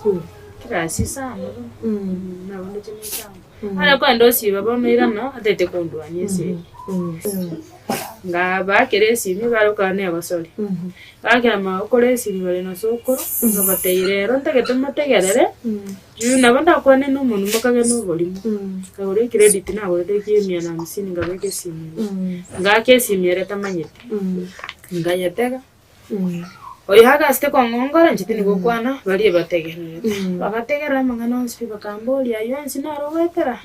school kirasi sana na wanda chini ala kwa ndosi baba mira no atete kondwani ese nga bakeresi mi baruka ne abasore bakama okoresi mi bale no sokoro ngabateirero ntagetegerere nabanda kwane n'umuntu mbakaga n'ubulimo kabure credit nabo tekimya na 50 ngabeke simu ngake simu yere tamanyete ngayatega oyaga ste kwa ngongora njitini gukwana bali bategerere bagategera mangana nspi bakamboli ayansi naro wetera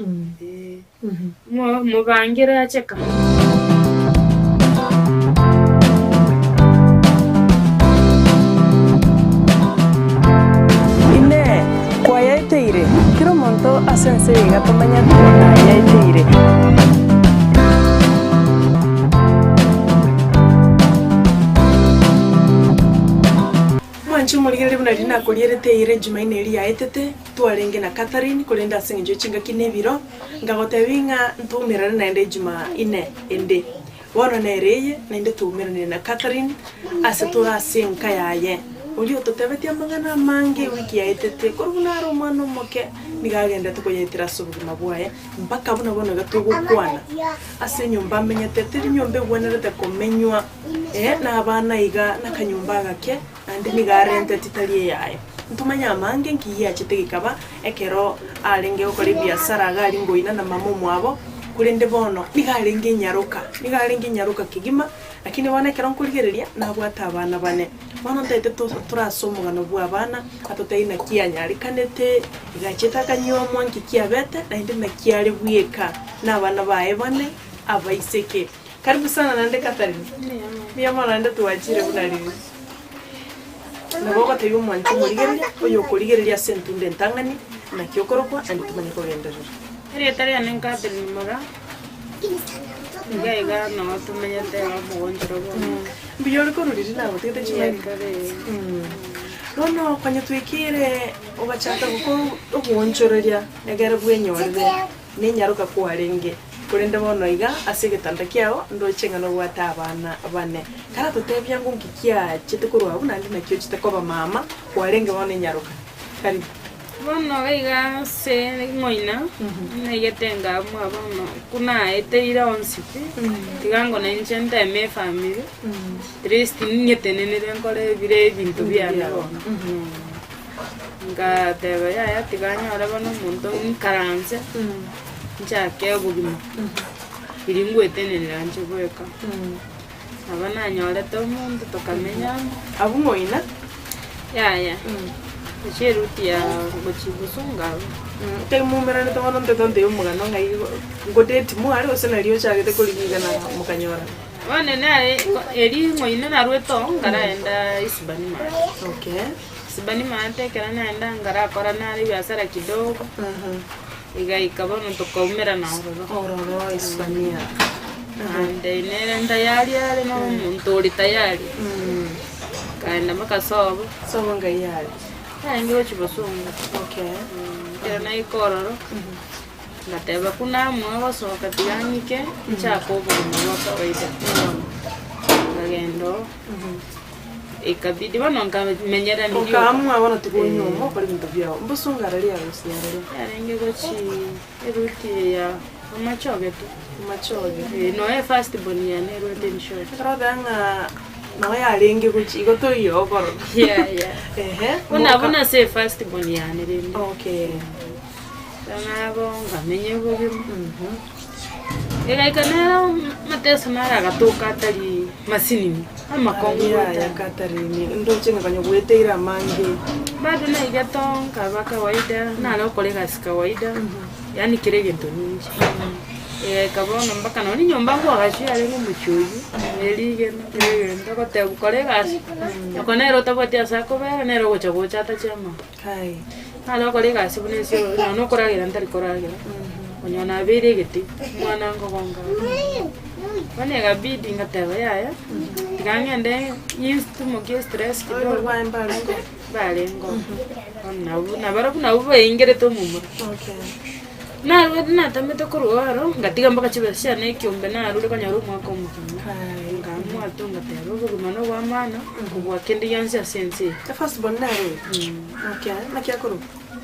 mubangira yacheka yaiteire kiro monto asense gatomanya tona yaiteire mwanchu muligere buna rina koliereteire Jumaine eri yaetete twarenge na Catherine kolenda sengejo chinga kinebiro ngagotebinga ntumirana naende Jumaine ende wana nereye nende tumirana na Catherine asetura senka yaye uli ototebetia mangana mange wiki yaetete koruna romano moke nigagenda tukoyetira subugima bwaye mpaka buna bona gatugukwana ase nyumba menyetete nyumba bwenerete komenywa na abana iga nakanyumba gake andi nigarente titali yaye ntumanya mange nkiya chitegekaba ekero alenge okori biasara gali ngoina na mamu mwabo kulende bono nigalenge nyaruka kigima lakini wana kero nkuligereria nabwata abana bane bono ntete turasomugano bwa abana atoteina kianyari kanete igacheta kanyo mwanki kiabete na inde nakiare bwieka nabana bae bane abaiseke karibu sana nande Catherine niya mwana nande tuwachire bunali naboko teyo mwanchi muligereria oyo kuligereria sentunde ntangani na kyokorokwa andi tumanye ko genderera eri tari anenka tenimara Gaiga no tumenyete amugonjero biyori ko ruri nawo tete chimene no kwanya twikire obachata kuko ogonjororia egera bwenyorere ninyaruka kwarenge kurenda bono iga asigitanda kiao ndochenga no gwata abana bane kana tutebya ngo ngikia chitekurwa bunandi nakyo chitekoba mama kwarenge bono nyaruka kari bono gaiga se ngoina na yetenga mwabono kuna eteira onsipi tigango na inchenta me family trist ninyetenenere nkore bire bintu byana nga tebe ya tiganya ora bono muntu nkaranze nchake obugima iringu etenenera nche bweka abana nyore to muntu tokamenya abungoina ya Cherutia gochibusunga te mumera ne tono nte umugano ngai ngoteti mu ari osenario chagete kuligiga na mukanyora wane na eri ngoina na rweto ngara enda isibani ma okay isibani ma tekera na enda ngara kora na ari biasara kidogo iga ikabono tokaumera na ororo isibania ande nenda yari ari no muntu tayari kaenda makasobo sobo ngai yari ngiwe chibosunga okay na ikororo nateba kuna mwa soka tiganike nchako buguma kawaida agendo ikabidi bano nkamenyera ni ukamwa bano tukunyomo bari bintu byao mbusunga rali yaro yarenge gochi eruti ya machoge no first born ya ne rote ni short rodanga no yarenge gochi igoto yogoro una se first born ya ne okay nabo ngamenye bugimo Ega mateso mara gatoka tari masini amakongo ya Catherine ndo chenga kanyo gweteira mange bado na igatonka kawaida na lo kolega kawaida yani kile gento ninji kabono mpaka noni nyomba ngo agashi ari mu muchuyi elige ndo kote kolega yakonero tabotia sako bera nero gocha ta chama kai ala kolega sibunesio no koragira ntari koragira onyona bere gete mwana ngo gonga bane gabidi ngataba yaya tigangende used to moke stress kidogo balengo na bara kuna uba ingere to mumu okay na rwedna tamete ko ruaro ngatiga mpaka chibesha na ikiombe na rule kanya rumu ako mukimu ngamwa matunga tero bugumano wa mana kubwa kendi yanza sense the first born na okay na kia kuru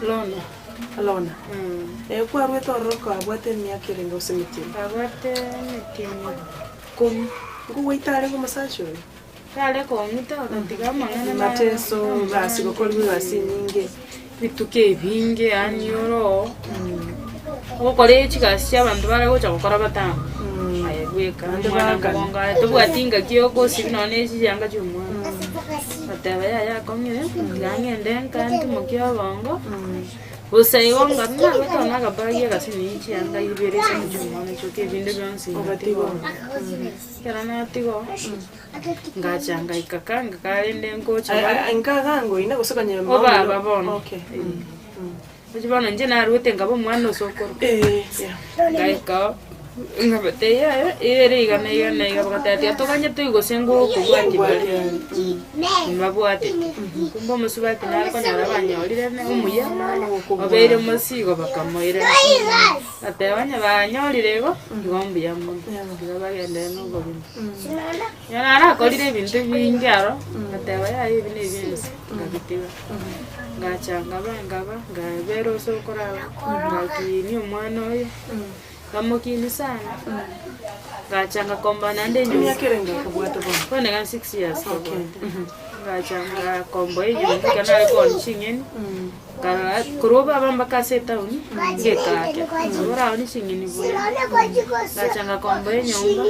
lona alona kwa rweto roko abwate miaka irenga usimiti abwate mitini kum nguwaitare ko masacho kale ko ngita utantiga mangana mateso basi gokorwa basi nyinge bituke binge anyoro okore chikasi abantu baragocha gukora batanga ayegweka mwana kabonga tubwatinga kiyoko sinone chiyanga cyumwana ataba ya komye ngangende kandi mukyo bongo usaiwa ngamna batona kabagi gasini chiyanga iberese cyumwana cyoke binde byansi ngatigo karana tigo ngachanga ikakanga kalende ngocha ngagango ina gusokanya mama baba bono okay Ujibana nje na rute ngabo mwana sokoro gaika ngabate ya ere igana bakatati atokanye tuigo sengo kubwati bale mabwati kumbo musubati nari ko nyarabanya orire ne umuya obere musigo bakamoire atebanya banyorirego ngombi yamwe bagende no gobin yana ara korire ibintu bingaro ateba ya ibine ibinse ngabitiba ngachanga bangaba ngabero sokora ngakini umwana oyo kamukini sana ngachanga komba nande nyumya kerenga kubwata bo kone ga 6 years ngachanga kombo iyo kana ko nchingeni kara kuroba bamba kaseta uni ngekake ora uni chingeni bo ngachanga kombo nyumba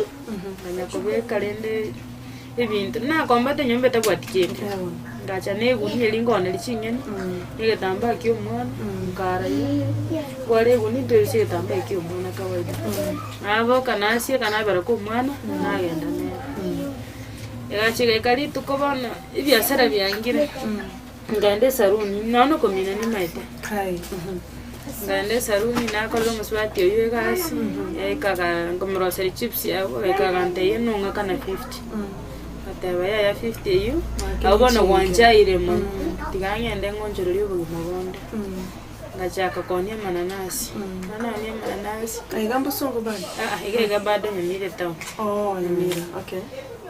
nganya kalende ibintu na komba te nyumba tabwatikende ngacha neguni elingone lichingeni negetamba kyumwana ngara wale guni twese getamba kyumwana kawaida abo kanasi kana bara ko mwana nagenda ne egachige kali tukobana ibiasara byangire ngande saruni nono komina ni maite kai ngande saruni nakola muswati oyo gasi ekaga ngomroseri chips yabo ekaga nteye nunga kana 50 ataba ya 50 yu abona wanjaire mo tigangende ngonjoro lyo bugumabonde ngachaka konia mananasi mananasi aigambo songo bani igega bado nyamire tawo nyamire okay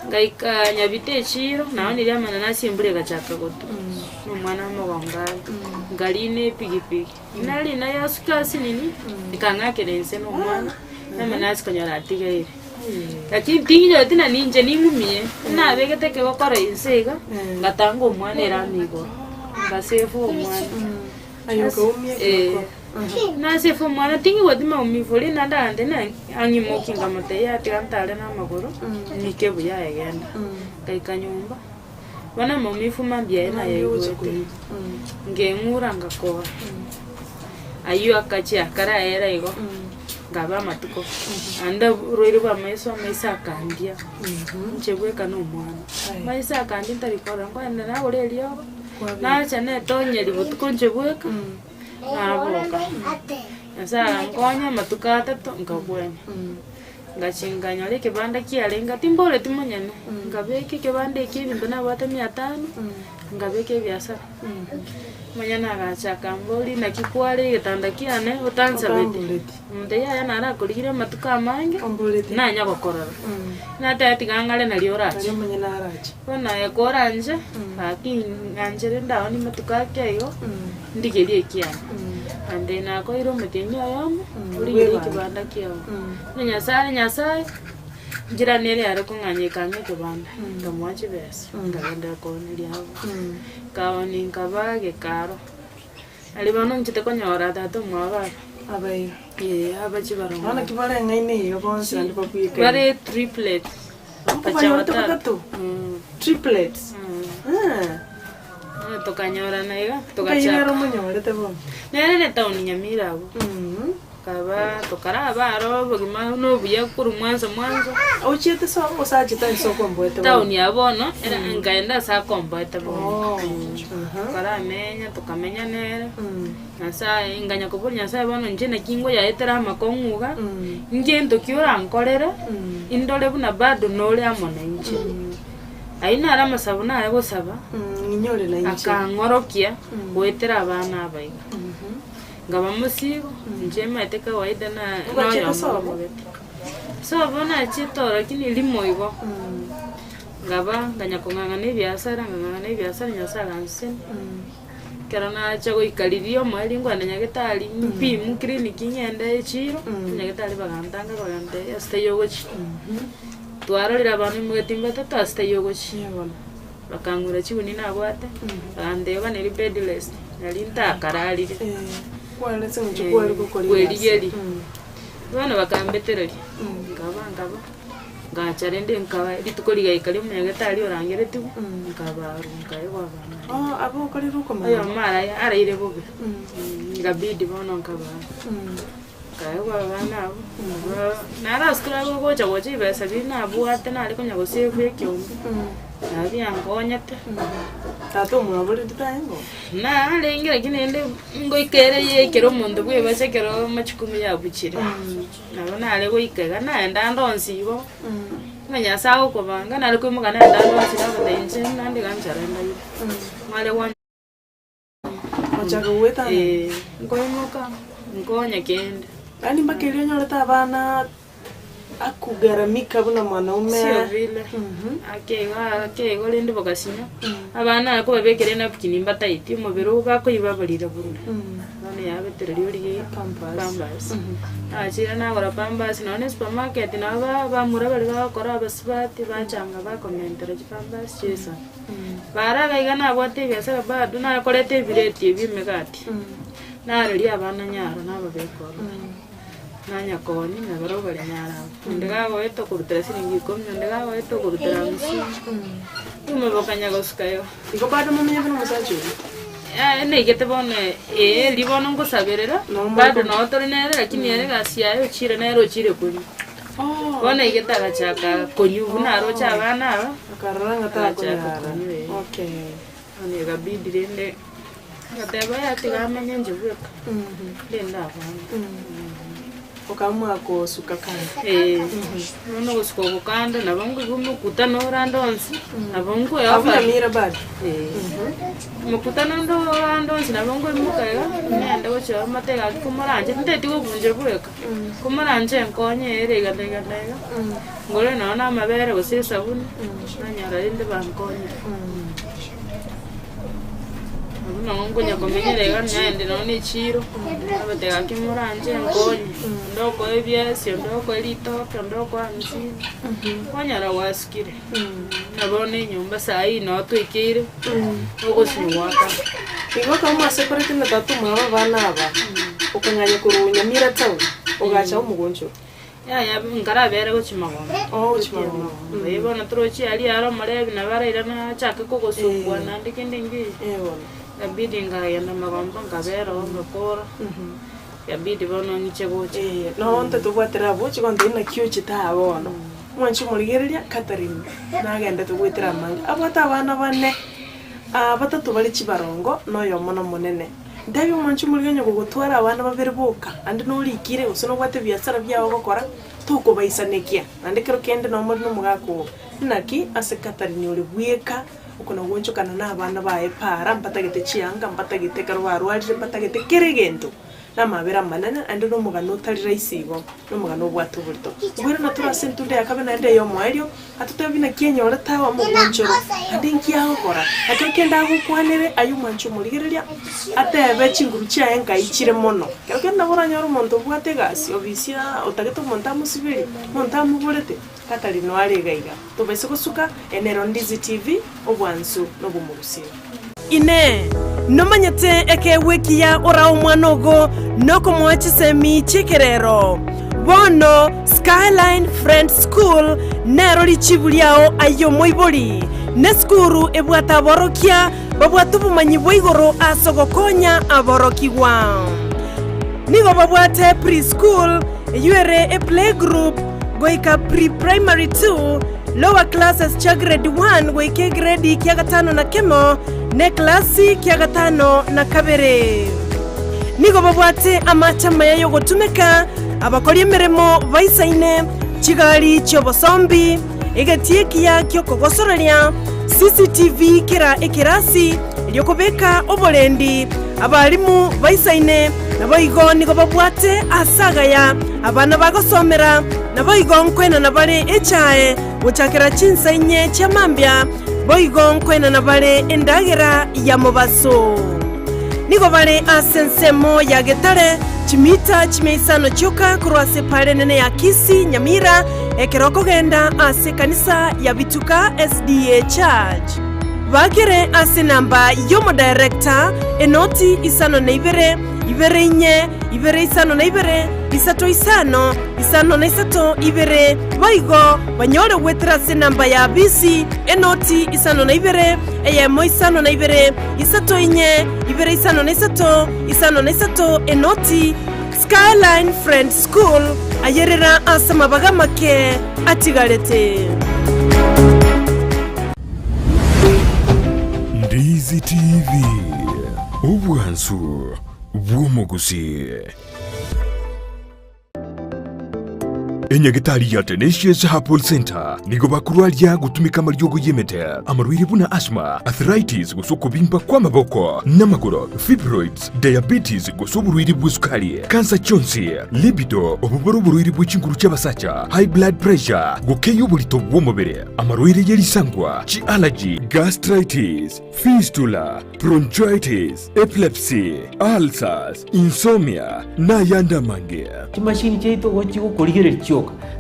ngaika nyabite chiro naoni lya mananasi mbure gachaka goto mwana mwangali ngaline pigipigi nali na yasukasi nini ikangakerense no mwana na mananasi kanyara atigaire lakini tinyo tina ninje nimumie na begete ke gokora insega ngatango mwana eramigo ngasefu mwana ayuka umie na sefu mwana tingi wadima umivuli na ndande na angimoki ngamote ya tigantale na magoro nike buya egenda kaika nyumba bana mumifu mambia na yegwete ngengura ngakora ayu akachi akara era igo ngaba matuko anda roire ba maisa kandia nchebwe kana umwana maisa kandi ntarikora ngo enda na orelio na chane tonye libutuko nchebweka naboka asa ngonya matuka tato ngabwenya ngachinganya le kibanda kialenga timbole timonyane ngabeke kibanda kibintu na bata 500 ngabeke biasara manyana gachaka mboli na kikwale gitanda kiane utanza bete ndeya yana ara kuligire matuka mange na nya gokorora na tati gangale na liorachi manyana arachi bona yakoranje aki nganjere ndawoni matuka kyayo ndigerie kiane ande na ko iro mutenyo yamo uligire kibanda kiyo nyasare njira nere ara kunganye kanye kibanda ngamwache bese ngagenda ko niri habo kaoni nkabage karo alibano nchite konyora tato mwaba abai abachi barongo ana kibara ngaine yo bonse andi papuike bare triplets pachawata triplets tokanyora naiga tokachara munyore tebo nere tauni nyamira abo kaba tokara baro bugima no buya kuru mwanzo ochete so osajita so komboete tauni abono era ngaenda sa komboete bo kara menya tokamenya nere nasa inganya kubunya sa bono nje na kingo ya etera makonguga nje ntokiora nkorera indole buna bado nole amona nje aina ara masabuna ari gusaba inyore na nje akangorokia gwetera abana abaiga ngaba musigo njema eteka waida na no so bona chitora kini limo igo ngaba nganya kung'ang'ana ebiasara nyasaye ganseni kero nacha goikariria omweri ngwana nyagetari mpimu kliniki ng'ende echiro nyagetari bagantanga bagante asite yogochi twarorera abantu mugati batatu asite yogochi bakang'ura chiguni nabwate bagandeba neri bed rest nari ntakararire kwerigeri bana bakambetereria ngaba ngacha rende nkaba rituko rigaikari omunyagetari orangeretiwe nkabaru nkaegwa bana abo kari rukoma ayo mara araire bobe ngabidi bono nkabaru nkaegwa bana abo narasikira gocha ibesa binabwate nari konya gosave ekiombe nabi angonyete tato mwaburi tutaengo na lengera kinende ngoikere yekero omonto bwebase kero machikumi yabuchire nabona ale goikega naenda ndonsibo nganyasa okobanga nari kwimuka naenda ndonsi nabatenje nandi ganjarenda yo male wa machaga weta ngoimuka ngonya kende ani mbakeli nyoreta abana akugaramika buna mwanaume sio vile akeiga rindi bogasinya abana ako babekere napukini mbataiti omubiri bakoibabarire burura none yabetereria orige pambas achira nagora pambas none supermarket naba bamura bari bagakora abasibati bachanga bakomentera chipambas chesa baragaiga nabwate ebiasara bado nakorete ebireti ebimegati nareria abana nyaro nababekora nanyakoni nabaro bari nyara ndegagoeto kurutira siringi 10 ndegagoeto kurutira 50 umebokanya gosukayo iko bado mumenye bino musacho negete bone libono ngosaberera bado notorinere lakini ere gasiayo chire nero chire kuri bone igeta gachaka konyubu naro chabana aba akaranga ta kunyara okay ane gabidi rende gateba yatigamenye njebweka lenda abana okamwa ko sukakanda no gusko gukanda nabongo gumukutano randonsi nabongo yafa mira bad mukutano ndo randonsi nabongo mukaya nende gocho matega kumuranje ndeti gubunje bweka kumuranje nkonye ere gadega ngore na mabere gusisa buni nanyara inde bankonye nongo nyakomenyerega nende none chiro abatega kimuranje nkonye ndoko ebyesi ndoko elitoke ndoko amisi kwanyara wasikire nabone nyumba sai no twikire ogosiwaka igoka mu separate na tatu mama bana aba ukanyanya kurunya mira tawo ugacha umugonjo ya ngarabere gochimagona chimagona ebona trochi ali aro marebi na baraira na chake kogosungwa nandikende ngi yabidi ngayenda magomba ngabera ngakora yabidi bono ngiche goche no onte tubwatira bochi konde na kyuchi tabono mwanchi murigereria Catherine nagenda tugwitira manga abata abana bane batatu bari kibarongo noyo mono munene ndabi mwanchi murigenye gugutwara abana babiri boka andi no urikire usono gwate biasara byawo gukora tuko baisanekia andi kero kende no muri no mugako naki ase Catherine uri bweka ukona goncho kana na abana bae para mpatagete chianga mpatagete karwaru ari mpatagete keregento na mabera manana andi no mugano tarira isigo no mugano bwatu burto gwira na tura sentunde akabe na ende yo mwario atutabina Kenya ora tawa mu goncho andi nkiaho kora akekenda gukwanere ayu mwancho murigereria atebe chinguru chia enga ichire mono kero boranya ro monto bwate gasi obisia otageto monta musibiri monta mugorete Katari no aregaiga tobese gusuka enero Ndizi TV obwansu no bumurusi ine nomanyete ekewekia ora omwanogo noko mwachisemi chikerero bono Skyline Friends School nero lichibuliao ayo moibori ne skuru ebwata borokia babwatu bumanyi bwigoro asogokonya aborokiwa nigo babwate preschool yuere a playgroup goika pre-primary 2 lower classes cha grade 1 goike grade kia gatano na kemo ne klasi kia gatano na kabere nigo babwate amachama yayo gotumeka abakori emeremo baisaine chigari chobosombi egetiekia kyo kogosoreria CCTV kira ekirasi lyokobeka obolendi abalimu baisaine naboigo nigo babwate asagaya abana bagosomera naboigo nkwena nabare echae guchakira chinsa inye chia mambia boigo nkwena na bale endagera ya mobaso nigo bale asensemo ya getare chimita chimeisano choka kurwase pale nene ya Kisi Nyamira ekeroko genda ase kanisa ya Bituka SDA Church bakere ase namba yomo director enoti isano na ibere inye ibere isano na ibere isato isano na isato ibere boigo banyore wetra ase namba ya BC enoti isano na ibere eyemo isano na ibere isato inye ibere isano na isato enoti Skyline Friend School ayerera asa mabaga make atigarete. Ndizi TV ubwansu bw'omuguzi enyagitari ya Tenacious Herbal Center nigo bakurwalia gutumika maryogo yemete amarwiri buna asthma arthritis gusoko bimba kwa maboko n'amaguru fibroids diabetes gusoko burwiri bw'isukari cancer chonsi libido obuboro burwiri bw'ikinguru cy'abasacha high blood pressure gukeyo bulito bw'umubiri amarwiri yerisangwa chi allergy gastritis fistula bronchitis epilepsy ulcers insomnia na yanda mange kimashini cheito gochigo kurigere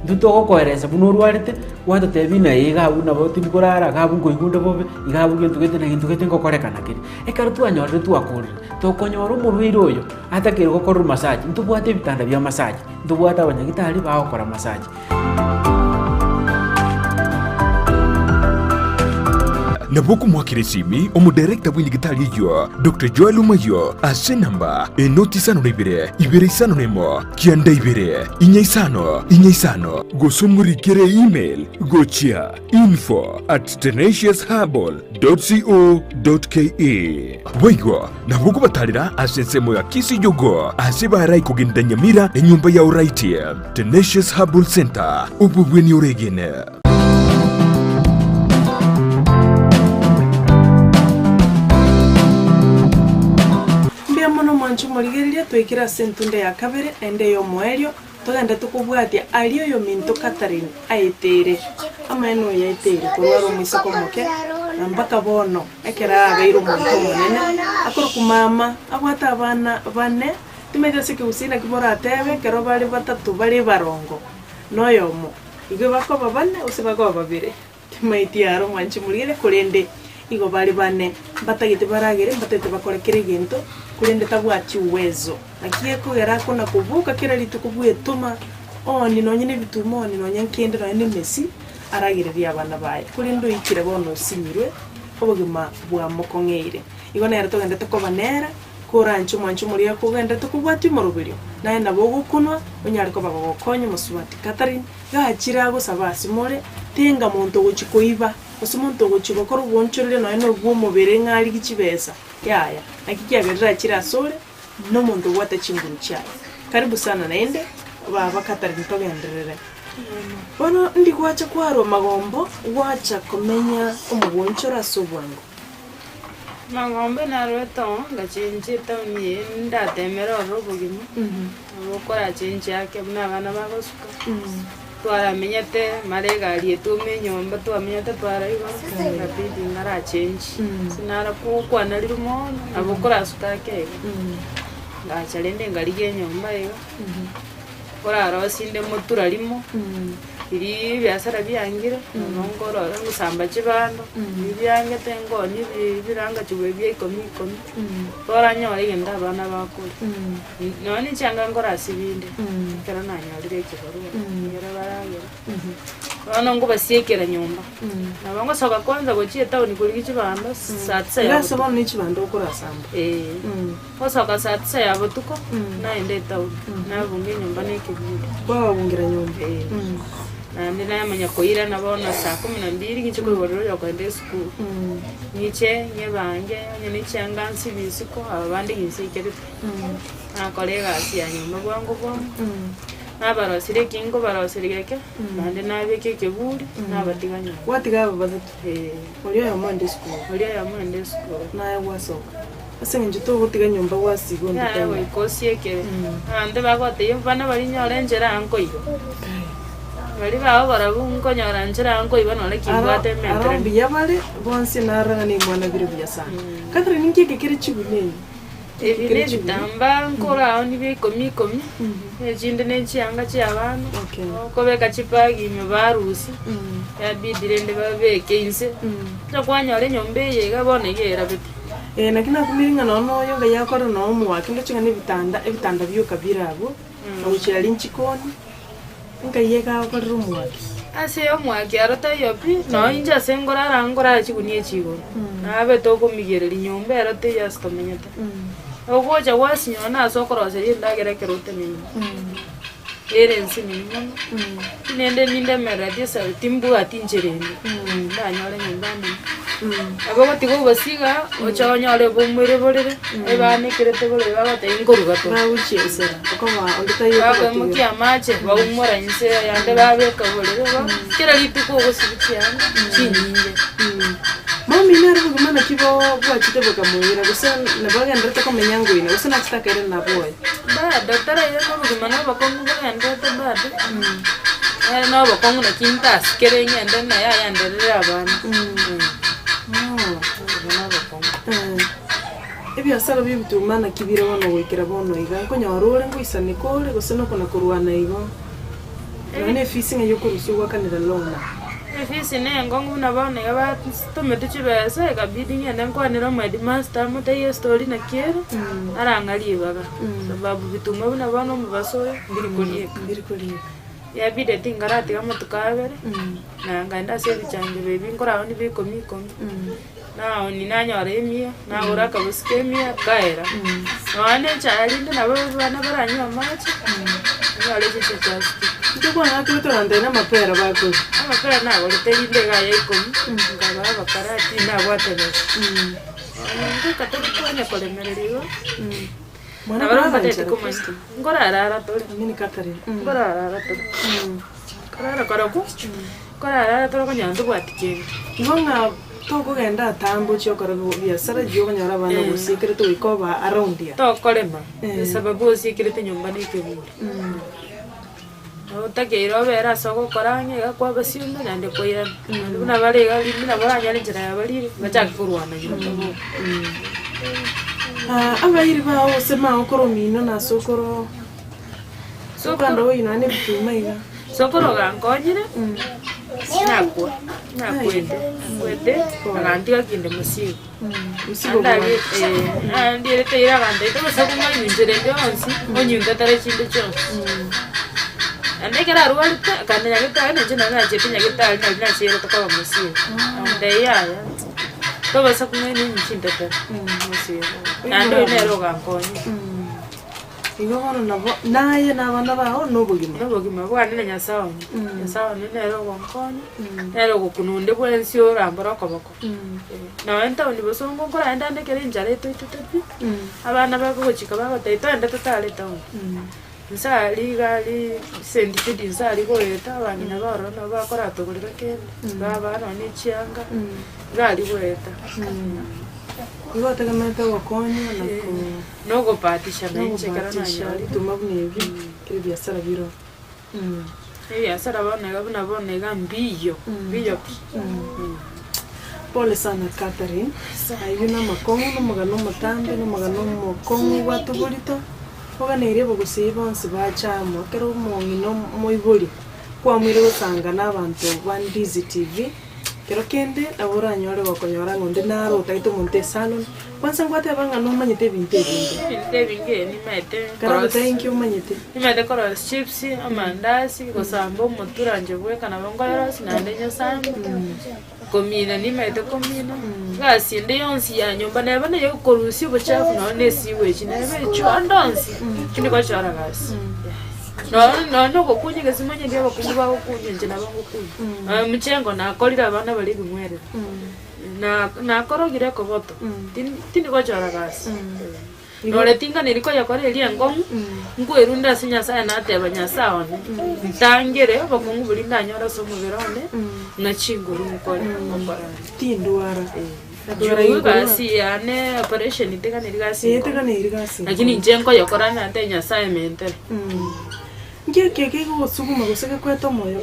nduto gokoereza bunurwarite wata tebina igabu na boti bikorara gabu ngoigunde bobe igabu gentu gete ngokorekana kiri ekaro twanyorire twakurire tokonyora umurwire oyo atakire gukora massage ntubwate bitanda bya massage ntubwate abanyagitari bagokora massage Nabuku mwakiresimi omudirector bw'indigitari yo Dr. Joel Umayo ase namba enoti isano na ibere isano nemo kianda ibere inya isano gosomurikire email gochia info@tenaciousherbal.co.ke boigo nabuku batarira ase nsemo ya Kisi Jogo ase barai kugenda Nyamira enyumba ya uraiti Tenacious Herbal Center ububweni uregene mwanchu morigeria twikira sentunde ya kabere ende yo mwerio togenda tukubwatia aliyo yo minto Catherine aitere ameno yaitere kurwaro mwisoko moke mpaka bono ekera abeiro muntu munene akoro kumama abwata abana bane timeje sike usina kibora atebe kero bali batatu bali barongo noyomo igwe bako bane usibako babire timaitiaro mwanchu morigeria kurende igo bali bane batagite baragere batete bakorekere gento kurende tabwachi uwezo nakiye kugera kona kuvuka kira litukubuye tuma oni nonyene bitumo oni nonyankende no Messi aragireria abana baye kurindo ikire bono simirwe obugima bwa mokongeire igo nera togende tokobanera kuranchu mwanchu muri yakugenda tukubwati murubirio naye nabo gukunwa onyariko bagokonye musubati Catherine gachira gusabasi more tinga muntu guchikoiba usumuntu guchikokora ubonchorere naye no bw'umubere nk'ari gikibeza yaya nakikiagerera kirasore no muntu gwata chinguru cyayo karibu sana naende baba Catherine togenderere bono ndi kwacha kwaro magombo wacha komenya umubonchora sobwango magombe naroto ngachinje tawni ndatemera robogimo abokora chinje yake muna bana bagosuka twaramenyete maregari etume nyomba twamenyete twaraiba ngabidi ngara change sinara kukwana lirumo abokora sutake ngachalende ngarige nyomba yo koraro sinde motura limo iri byasara byangira nongorora ngusamba kibando byangete ngoni biranga chubwe byikomi toranyora igenda abana bakuru none cyanga ngora sibinde kera nanyarire kibaruwa yara baragera bano ngo basiekera nyumba nabango soka kwanza gochie town kuri kibando satsa ya ngasa bano n'ikibando ukora samba kosoka satsa ya botuko naende town nabunge nyumba n'ekibindi babungira nyumba nandi namanya koira nabona saa 12 ngichiko bororo yakwende school niche nyebange nyanichanga nsibisiko abandi ngisikere kolega asiya nyumba bwangu nabarosire kingo barosireke nandi nabeke keburi nabatiganya watiga bazatu uriyo ya Monday school naye wasoka ase ngitu gutiga nyumba wasigo nditanye yawe kosieke ande bagote bana bari nyore njera anko iyo bari baho barabunko nyaranjira anko ibano le kibwate mentre arombi yabale bonse naranga ni mwana bire bya sana Catherine nkike kire chibune ebine bitamba nkora aho nibikomi ekindi n'ekyanga ky'abantu okobeka kipagi me barusi yabidire ndi babeke inse takwanyala enyomba eyega bona yera biti nakina kumiringa nono yo nga yakora no muwake ndocinga n'ebitanda byuka birabo obukyali nchikoni nga yega akorera omuwake ase omwake arota yopi no inja sengora arangora chikunie chigo nabe tokumigerera nyomba erote yasitomenyete ogoja wasinyona asokoroserie ndagerekera utemenya ere nsini mama ninde meradi sa timbu atinjerende ndanyole nyumbani abo tigo basiga ochonyole bomwere borere ebane kirete bole babate ingorugato bawuchesera okoma onditayo baba mukia mache baumora inse yande babeka borere ba kira lituko gosibicyana chinyinge mami nari kugumana kibo bwachite bokamuyira gusa nabagenda takomenya ngwine gusa nakitakere naboye ba doctor ayo kugumana bakongu bagenda tabade no bakongu na kintas kere nyende na yanderera abantu ebyasara bibitumana kibira bono wekera bono iga konyorore ngwisane kole gusa no kona kurwana igo none fishing yo kurusugwa kanira longa efisi ne ngongu nabone aba tomete chibese kabidi ngene nkwanira mu headmaster mute ye story na kero arangali baga sababu bituma buna bano mu basoya ndiri kuliye yabide tingarati kama tukabere na nganda se bicanje bebi nkora ni bikomi na ni nanyore emia na uraka buskemia kaera wane charinde nabo bana baranywa amachi nyale chichasi ndiko nakito ndena mapera bako amapera nabo leteyinde gaye ikomi ngaba bakarati na watene ndikatoka kwenye kolemereriwa mwana batete kumasta ngora arara tole mini Catherine ngora arara tole karara karako ngora arara tole kanyando bwatikenge ngonga toko genda tambo chyo karago biasara jyo kanyara abana gusikire to ikoba around ya to kolema sababu usikire te nyumbani keburi otakeiro bera soko koranye gakwa basiunda nande koira buna bale gali buna baranya njira ya balire bachaka kurwana nyumba abayiri bawo sema okoromino na sokoro sokando ino ane bituma iga sokoro gankonyire nakwende agantiga kinde musigo andage andire teira gande to sakuma nyinjire ndonsi onyunga tare chinde chonse andekera rualite kandi nyagita ne jina na jepi nyagita na chero to kwa musigo ande yaya to basakuma ni nyinjinde tare musigo ando nero gankonye igo bono nabo naye nabana baho nobogima bwanene nyasawo nero gankonye nero gukununde bwensi orambara okoboko na wenta oni bosongo nkora enda ndekere njare to itutepi abana bagochika bagotaito enda totale tawo nsali gali sendikidi nsali goeta abanyina baro no bakora togurira kende baba no ni chianga gali goeta igo tagamete wakonya no go patisha na nchekara na nyari tumabnevi kiri biasara biro biasara bone ga mbiyo pole sana Catherine ayuna makongo no magano matambe no magano mokongo watugurito oganere bogusiba onse bachamo kero mongino moiburi kwa mwire gusanga n'abantu ba Ndizi TV kero kende abura nyore bakonyora ngonde naro taito monte salon kwanza ngwate banga no manyete binte ni mete karo thank you manyete ni mete koro chips amandasi gosambo muturanje bwe kana bangora sinande nyasambo komina ni mete komina gasi ndi yonsi ya nyumba na bana yo korusi buchafu na nesi wechi na be chondonsi kindi kwa chara gasi no gokunye gasimanye ndio bakunye ba gokunye nje na bagokunye mchengo na kolira bana bali bimwere na korogire ko boto tindi kwa chara gasi no le tinga niliko yakore eli ngom ngwerunda sinya sa na teba nyasaone ntangere bakungu bulinda nyora so muberone na chinguru mukore mukora tinduara gasi ane operation iteka nirigasi lakini njengo yakora na te nyasaye mentere ngeke gusuguma guseka kweta moyo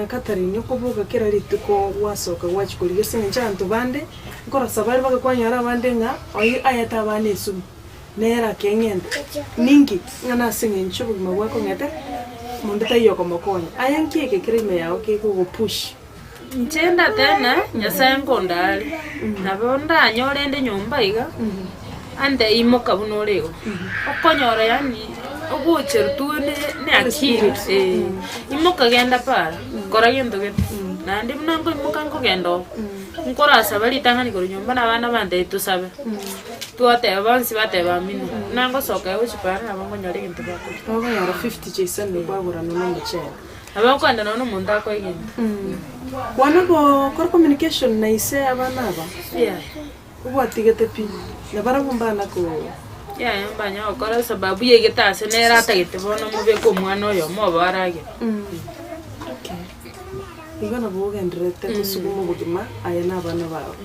Catherine yokuvuga kera rituko wasoka wachikuliga singa njantu bande ngora sabari bagakwanyara bande nga oyi ayata bane su nera kengenda ningi ngana singa nchubu mabwako ngete mundu tayoko mokonya ayankieke krime yao kiko push nchenda tena nyasaye nkondali nabonda anyorende nyumba iga ande imoka bunolego okonyora yani ogucherutu ne akiri imoka genda para kora gendo get nandi munango imoka ngo gendo nkora sabali tangani ko nyumba na bana bande tusabe tuate abansi bate bamino nango soka uchipara abango nyore gintu bako oba yara 50 jason ne bagura no mchela abakwanda no muntu akoigenda wana ko communication na ise abana aba ubwatigete pi na barabumbana ko mbanya okora sababu yegetase nera atagete bono mube ko mwana oyo mo barage igana bogendrete kusugumo bugima ayana abana bawe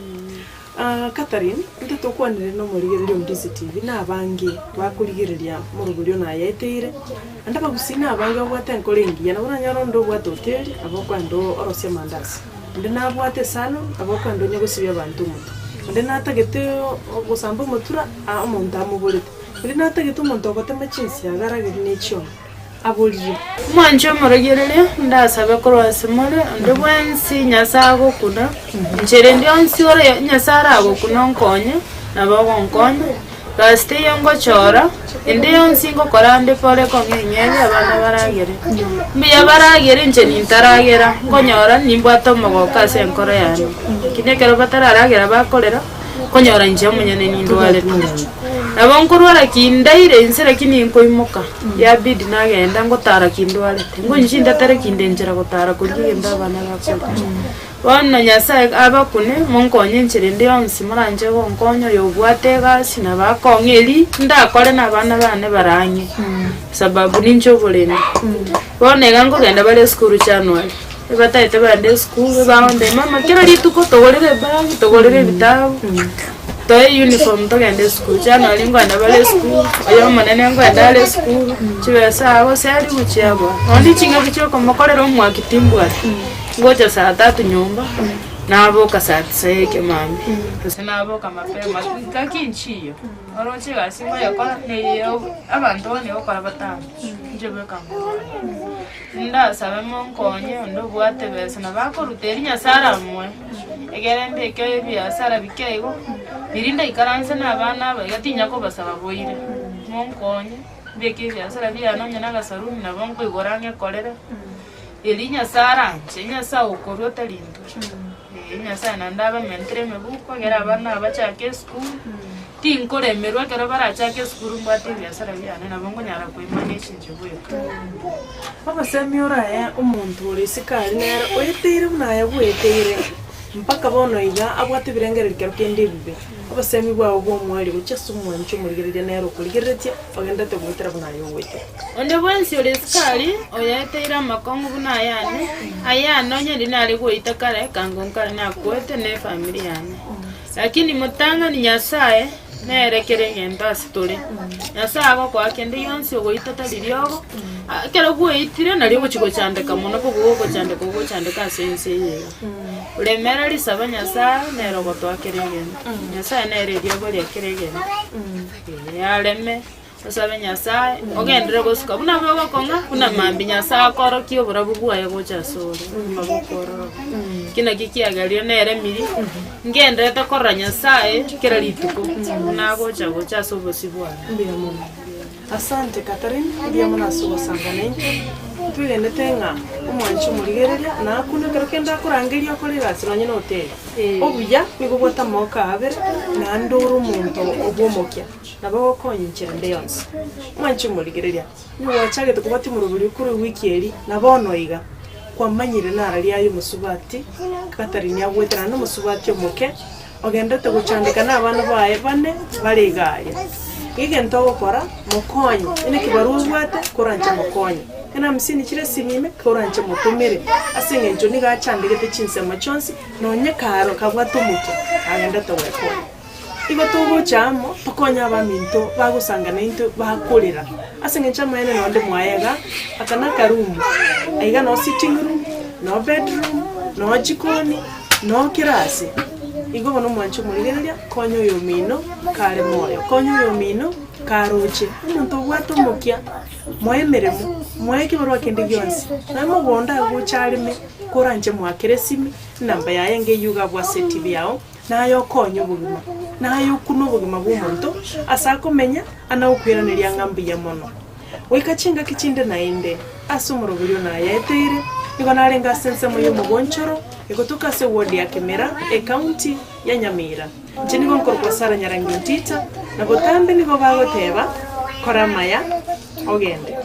Catherine ndito kwanire no murigerere Mdizi TV na abangi bakurigereria mu rugulyo na yeteire anda bagusina abangi obwate nkolengi yana bana nyarondo bwate hotel abokwando orose mandasi ndina bwate salon abokwando nyagusibya abantu muto ndina atagete ogusamba mutura amonda muburite ndina atagete umuntu ogotema chinsi yagaragire n'icyo aburiye mwanjo murigerere ndasabe korwase muri ndobwensi nyasago kuna njere ndionsi ore nyasara ago kuna nkonye nabago nkonye gaste yongo chora inde yonsi ngo korande pole ko nyenyere abana baragere mbiya baragere nje nintaragera ngonyora nimbwato mogo kase nkora yano kinekero batararagera bakorera konyora nje munyene nindwale abonkurwara kindaire insere kininko imoka ya bid nagenda ngotara kindwale ngo nshinda tare kindenjera gotara kurigenda abana bakora wana nyasaye abakune munkonye nchire ndionsi muranje bonkonyo yobwate gasi na bakongeli ndakore na abana bane baranye sababu nincho bulene bonega ngo genda bale school January bataite bande school baonde mama kera rituko togorere bag togorere bitabu toy uniform to gende school January ngo anda bale school ayo manene ngo anda bale school chibesa abo sari guchiabo ondi chinga kicho komokorero mwakitimbwa ngoja saa 3 nyumba nabo saa 9 ke mami nabo mapema kakinchiyo oroche gasimo yakora neyo abantu bane bakora batanu njebe kamwe ndasabe monkonye ndo bwate bese nabakoruteri nyasara mwe egerende ke byasara bikego birinda ikaranze nabana bagatinya ko basaba boire monkonye beke byasara byanonye nagasaruni nabonko igorange korera elinya sara chenya sa okorwa talindo elinya sana ndaba mentre mebuko gera bana abachake school tinkore merwa gera barachake school mbate byasara byane nabongo nyara kuimanisha njebwe papa semiora umuntu uri sikari nera oyetire bunaya bwetere mpaka bono iga abwate birengere rikero kendibbe abasemi bwawo bo mwali gucyasu mwancho murigerere nero kurigeretie ogenda te gwitira bunayo wete onde bwensi uri sikari oyetira makongo bunayane ayano nyende nali guita kare kangonkare nakwete ne family yane lakini mutanga ni nyasaye nerekere ngenda sitole nyasaye ko akende yonsi ogoita taliryogo kero guitire nali guchigo chandeka muno kugo chandeka sense ye ulemera lisaba nyasaye nero gotwakerengenda nyasaye nererio bali akerengenda yaleme sabe nyasaye ogendere gosuka buna bwo konga buna mambi nyasaye koro kiyo burabu bwaye gochasore mabokoro kina kikiagalio nere miri ngende takorra nyasaye kera lituko nago chago sobo sibwana mbiyamuna asante Catherine mbiyamuna sobo sangane twigende tenga umwancho murigereria na kuno kerakenda kurangeria korera sinonye no hotel obuya nigobota moka abere na nduru umuntu obomokia nabo konyinchere ndeyonse umwancho murigereria ni wachagete kubati mu ruburi kuri wiki eri nabono iga kwamanyire narari ayo musubati Catherine yagwetera no musubati omoke ogendete guchandika nabana baye bane barigaye igento gukora mukonye ine kibaruzwate kuranje mukonye kana msini chire simime kuranje mutumire asenge njo niga chandike te chinsema chonsi nonye karo kabwato muto agenda to weko igo tuguchamo tukonya abaminto bagusangana into bakurira ase ngencha maene nonde mwaega akana karumu aiga no sitting room no bedroom no jikoni no kirasi igo bono mwancho murigereria konyo yo mino kare moyo konyo yo mino karoche umuntu gwatomokia mwemeremu mweke barwa kende gyonsi na mugonda gucharime koranje mwakeresimi namba yaye ngeyuga bwa seti byao nayo konyo bugima nayo kuno bugima bw'omuntu asakomenya anawukwiranira ngambi ya mono wikachinga kichinde nainde asumurubiryo na yetere igo narenga sense moyo mugonchoro ikotuka se ward ya Kemera county ya Nyamira nchini gonkorwa sara nyarangi ntita na botambe nigo bagoteba koramaya ogende